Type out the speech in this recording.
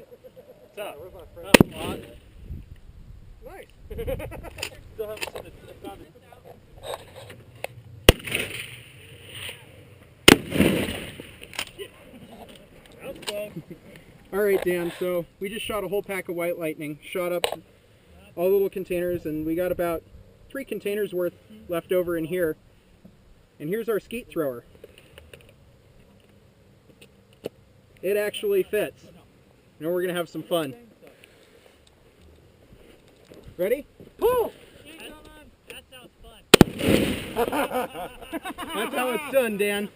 What's up? Where's my friend? Not a lot. Nice. Still haven't seen it. That was close. Alright, Dan, so we just shot a whole pack of white lightning, shot up all the little containers, and we got about 3 containers worth left over in here. And here's our skeet thrower. It actually fits. Now we're going to have some fun. Ready? Pull! That sounds fun. That's how it's done, Dan.